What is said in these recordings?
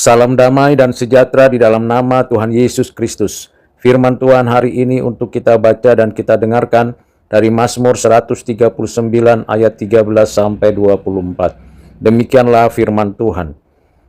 Salam damai dan sejahtera di dalam nama Tuhan Yesus Kristus. Firman Tuhan hari ini untuk kita baca dan kita dengarkan dari Mazmur 139 ayat 13 sampai 24. Demikianlah firman Tuhan.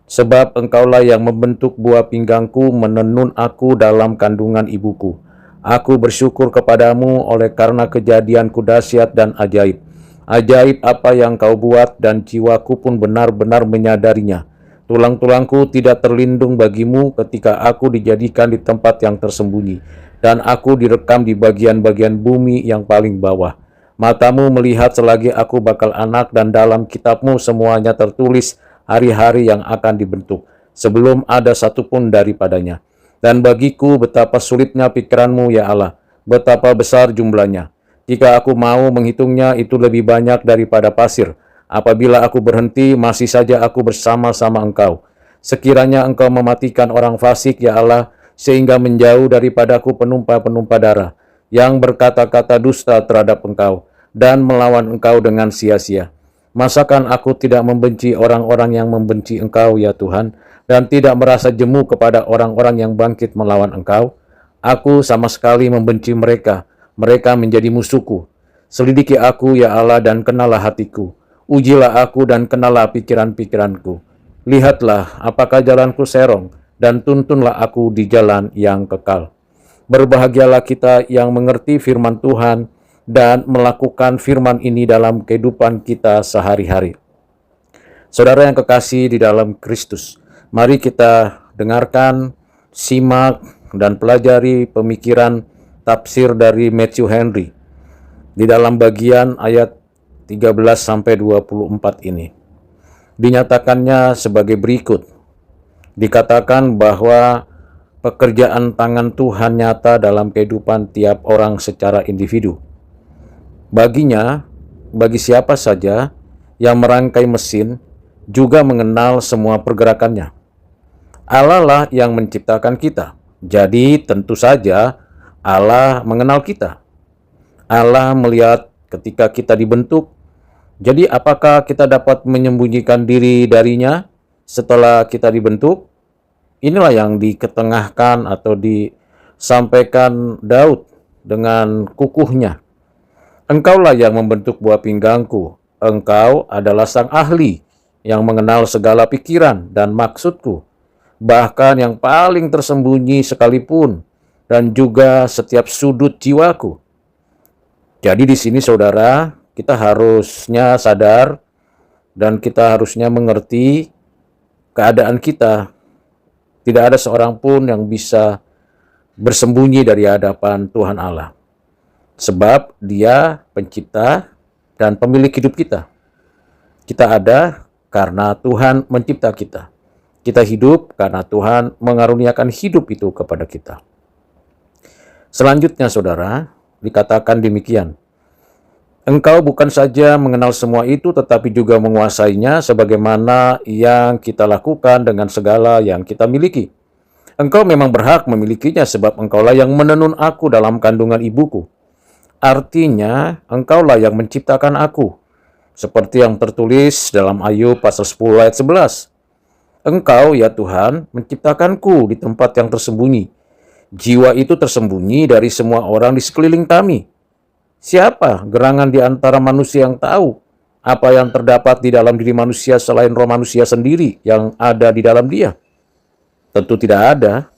Sebab engkaulah yang membentuk buah pinggangku, menenun aku dalam kandungan ibuku. Aku bersyukur kepadamu oleh karena kejadianku dahsyat dan ajaib. Ajaib apa yang kau buat dan jiwaku pun benar-benar menyadarinya. Tulang-tulangku tidak terlindung bagimu ketika aku dijadikan di tempat yang tersembunyi, dan aku direkam di bagian-bagian bumi yang paling bawah. Matamu melihat selagi aku bakal anak, dan dalam kitabmu semuanya tertulis hari-hari yang akan dibentuk, sebelum ada satupun daripadanya. Dan bagiku betapa sulitnya pikiranmu, ya Allah, betapa besar jumlahnya. Jika aku mau menghitungnya, itu lebih banyak daripada pasir. Apabila aku berhenti, masih saja aku bersama-sama engkau. Sekiranya engkau mematikan orang fasik, ya Allah, sehingga menjauh daripadaku penumpah-penumpah darah, yang berkata-kata dusta terhadap engkau, dan melawan engkau dengan sia-sia. Masakan aku tidak membenci orang-orang yang membenci engkau, ya Tuhan, dan tidak merasa jemu kepada orang-orang yang bangkit melawan engkau? Aku sama sekali membenci mereka, mereka menjadi musuhku. Selidiki aku, ya Allah, dan kenalah hatiku. Ujilah aku dan kenalah pikiran-pikiranku. Lihatlah apakah jalanku serong, dan tuntunlah aku di jalan yang kekal. Berbahagialah kita yang mengerti firman Tuhan dan melakukan firman ini dalam kehidupan kita sehari-hari. Saudara yang kekasih di dalam Kristus, mari kita dengarkan, simak, dan pelajari pemikiran tafsir dari Matthew Henry di dalam bagian ayat 13-24 ini. Dinyatakannya sebagai berikut. Dikatakan bahwa pekerjaan tangan Tuhan nyata dalam kehidupan tiap orang secara individu. Baginya, bagi siapa saja yang merangkai mesin, juga mengenal semua pergerakannya. Allah lah yang menciptakan kita. Jadi tentu saja Allah mengenal kita. Allah melihat ketika kita dibentuk. Jadi apakah kita dapat menyembunyikan diri darinya setelah kita dibentuk? Inilah yang diketengahkan atau disampaikan Daud dengan kukuhnya. Engkaulah yang membentuk buah pinggangku. Engkau adalah sang ahli yang mengenal segala pikiran dan maksudku, bahkan yang paling tersembunyi sekalipun, dan juga setiap sudut jiwaku. Jadi di sini saudara, kita harusnya sadar dan kita harusnya mengerti keadaan kita. Tidak ada seorang pun yang bisa bersembunyi dari hadapan Tuhan Allah. Sebab Dia pencipta dan pemilik hidup kita. Kita ada karena Tuhan mencipta kita. Kita hidup karena Tuhan mengaruniakan hidup itu kepada kita. Selanjutnya saudara, dikatakan demikian. Engkau bukan saja mengenal semua itu, tetapi juga menguasainya sebagaimana yang kita lakukan dengan segala yang kita miliki. Engkau memang berhak memilikinya sebab engkaulah yang menenun aku dalam kandungan ibuku. Artinya, engkaulah yang menciptakan aku. Seperti yang tertulis dalam Ayub pasal 10 ayat 11. Engkau, ya Tuhan, menciptakanku di tempat yang tersembunyi. Jiwa itu tersembunyi dari semua orang di sekeliling kami. Siapa gerangan di antara manusia yang tahu apa yang terdapat di dalam diri manusia selain roh manusia sendiri yang ada di dalam dia? Tentu tidak ada.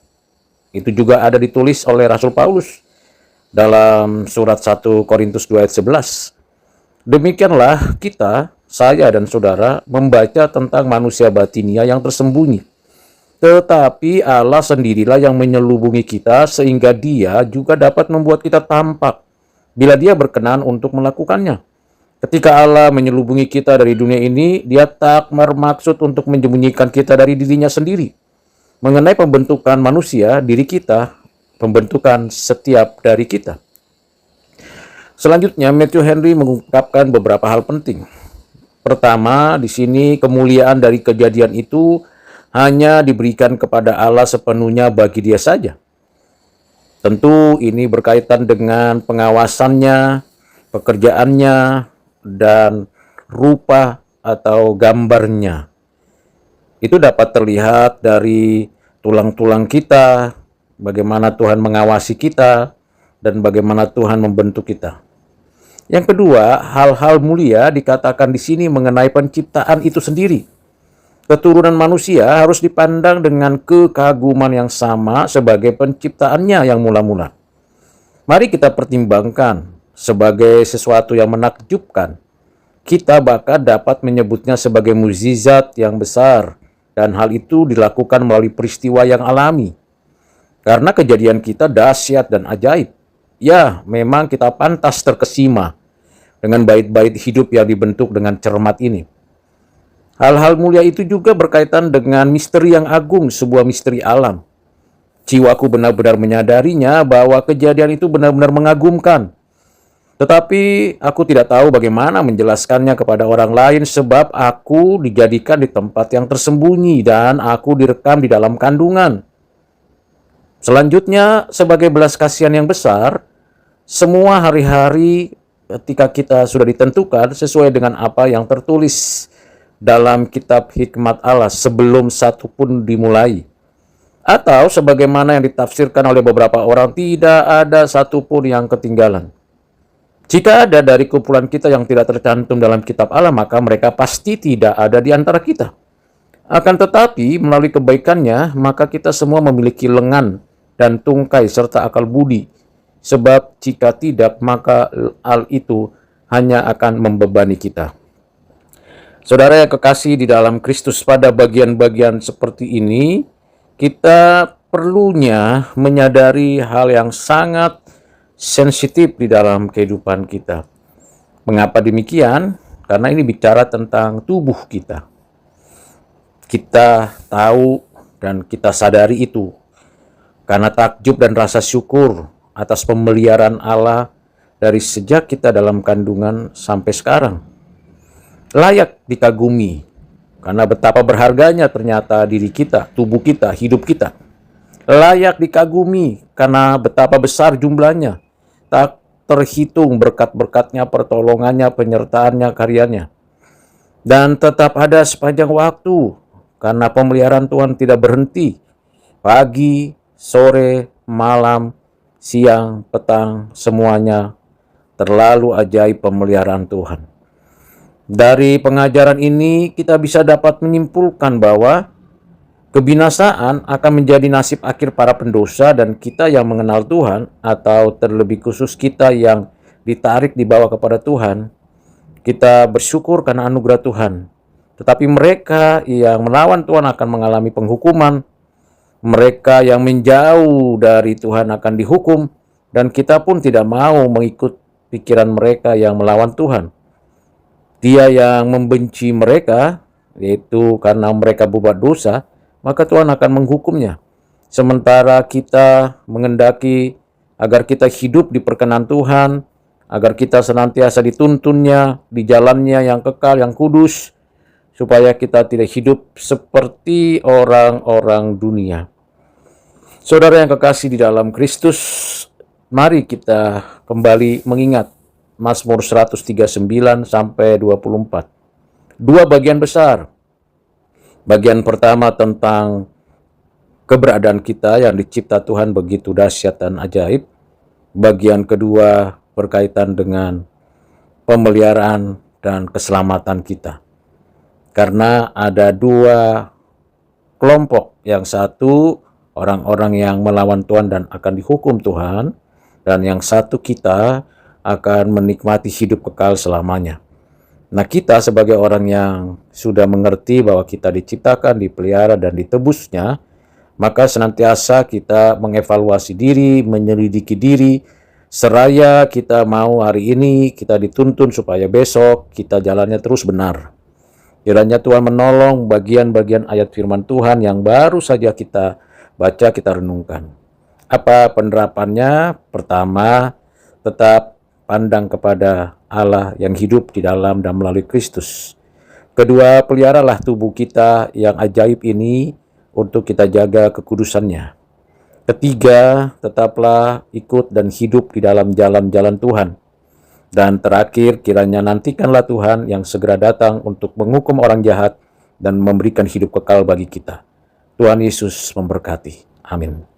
Itu juga ada ditulis oleh Rasul Paulus dalam surat 1 Korintus 2 ayat 11. Demikianlah kita, saya dan saudara, membaca tentang manusia batinia yang tersembunyi. Tetapi Allah sendirilah yang menyelubungi kita sehingga Dia juga dapat membuat kita tampak bila Dia berkenan untuk melakukannya. Ketika Allah menyelubungi kita dari dunia ini, Dia tak bermaksud untuk menyembunyikan kita dari dirinya sendiri. Mengenai pembentukan manusia, diri kita, pembentukan setiap dari kita. Selanjutnya, Matthew Henry mengungkapkan beberapa hal penting. Pertama, di sini kemuliaan dari kejadian itu hanya diberikan kepada Allah sepenuhnya bagi Dia saja. Tentu ini berkaitan dengan pengawasannya, pekerjaannya, dan rupa atau gambarnya. Itu dapat terlihat dari tulang-tulang kita, bagaimana Tuhan mengawasi kita, dan bagaimana Tuhan membentuk kita. Yang kedua, hal-hal mulia dikatakan di sini mengenai penciptaan itu sendiri. Keturunan manusia harus dipandang dengan kekaguman yang sama sebagai penciptaannya yang mula-mula. Mari kita pertimbangkan sebagai sesuatu yang menakjubkan. Kita bahkan dapat menyebutnya sebagai mukjizat yang besar, dan hal itu dilakukan melalui peristiwa yang alami. Karena kejadian kita dahsyat dan ajaib. Ya, memang kita pantas terkesima dengan bait-bait hidup yang dibentuk dengan cermat ini. Hal-hal mulia itu juga berkaitan dengan misteri yang agung, sebuah misteri alam. Jiwaku benar-benar menyadarinya bahwa kejadian itu benar-benar mengagumkan. Tetapi aku tidak tahu bagaimana menjelaskannya kepada orang lain sebab aku dijadikan di tempat yang tersembunyi dan aku direkam di dalam kandungan. Selanjutnya, sebagai belas kasihan yang besar, semua hari-hari ketika kita sudah ditentukan sesuai dengan apa yang tertulis dalam kitab hikmat Allah sebelum satu pun dimulai. Atau sebagaimana yang ditafsirkan oleh beberapa orang, tidak ada satu pun yang ketinggalan. Jika ada dari kumpulan kita yang tidak tercantum dalam kitab Allah, maka mereka pasti tidak ada di antara kita. Akan tetapi, melalui kebaikannya, maka kita semua memiliki lengan dan tungkai serta akal budi. Sebab jika tidak, maka hal itu hanya akan membebani kita. Saudara yang kekasih di dalam Kristus, pada bagian-bagian seperti ini, kita perlunya menyadari hal yang sangat sensitif di dalam kehidupan kita. Mengapa demikian? Karena ini bicara tentang tubuh kita. Kita tahu dan kita sadari itu. Karena takjub dan rasa syukur atas pemeliharaan Allah dari sejak kita dalam kandungan sampai sekarang. Layak dikagumi. Karena betapa berharganya ternyata diri kita, tubuh kita, hidup kita. Layak dikagumi karena betapa besar jumlahnya. Tak terhitung berkat-berkatnya, pertolongannya, penyertaannya, karyanya. Dan tetap ada sepanjang waktu, karena pemeliharaan Tuhan tidak berhenti. Pagi, sore, malam, siang, petang, semuanya terlalu ajaib pemeliharaan Tuhan. Dari pengajaran ini kita bisa dapat menyimpulkan bahwa kebinasaan akan menjadi nasib akhir para pendosa dan kita yang mengenal Tuhan, atau terlebih khusus kita yang ditarik dibawa kepada Tuhan. Kita bersyukur karena anugerah Tuhan. Tetapi mereka yang melawan Tuhan akan mengalami penghukuman. Mereka yang menjauh dari Tuhan akan dihukum. Dan kita pun tidak mau mengikut pikiran mereka yang melawan Tuhan. Dia yang membenci mereka, yaitu karena mereka berbuat dosa, maka Tuhan akan menghukumnya. Sementara kita mengendaki agar kita hidup di perkenan Tuhan, agar kita senantiasa dituntunnya, di jalannya yang kekal, yang kudus, supaya kita tidak hidup seperti orang-orang dunia. Saudara yang kekasih di dalam Kristus, mari kita kembali mengingat Mazmur 139 sampai 24. Dua bagian besar. Bagian pertama tentang keberadaan kita yang dicipta Tuhan begitu dahsyat dan ajaib. Bagian kedua berkaitan dengan pemeliharaan dan keselamatan kita. Karena ada dua kelompok. Yang satu orang-orang yang melawan Tuhan dan akan dihukum Tuhan. Dan yang satu kita akan menikmati hidup kekal selamanya. Nah, kita sebagai orang yang sudah mengerti bahwa kita diciptakan, dipelihara, dan ditebusnya, maka senantiasa kita mengevaluasi diri, menyelidiki diri, seraya kita mau hari ini kita dituntun supaya besok kita jalannya terus benar. Kiranya Tuhan menolong bagian-bagian ayat firman Tuhan yang baru saja kita baca, kita renungkan. Apa penerapannya? Pertama, tetap pandang kepada Allah yang hidup di dalam dan melalui Kristus. Kedua, peliharalah tubuh kita yang ajaib ini untuk kita jaga kekudusannya. Ketiga, tetaplah ikut dan hidup di dalam jalan-jalan Tuhan. Dan terakhir, kiranya nantikanlah Tuhan yang segera datang untuk menghukum orang jahat dan memberikan hidup kekal bagi kita. Tuhan Yesus memberkati. Amin.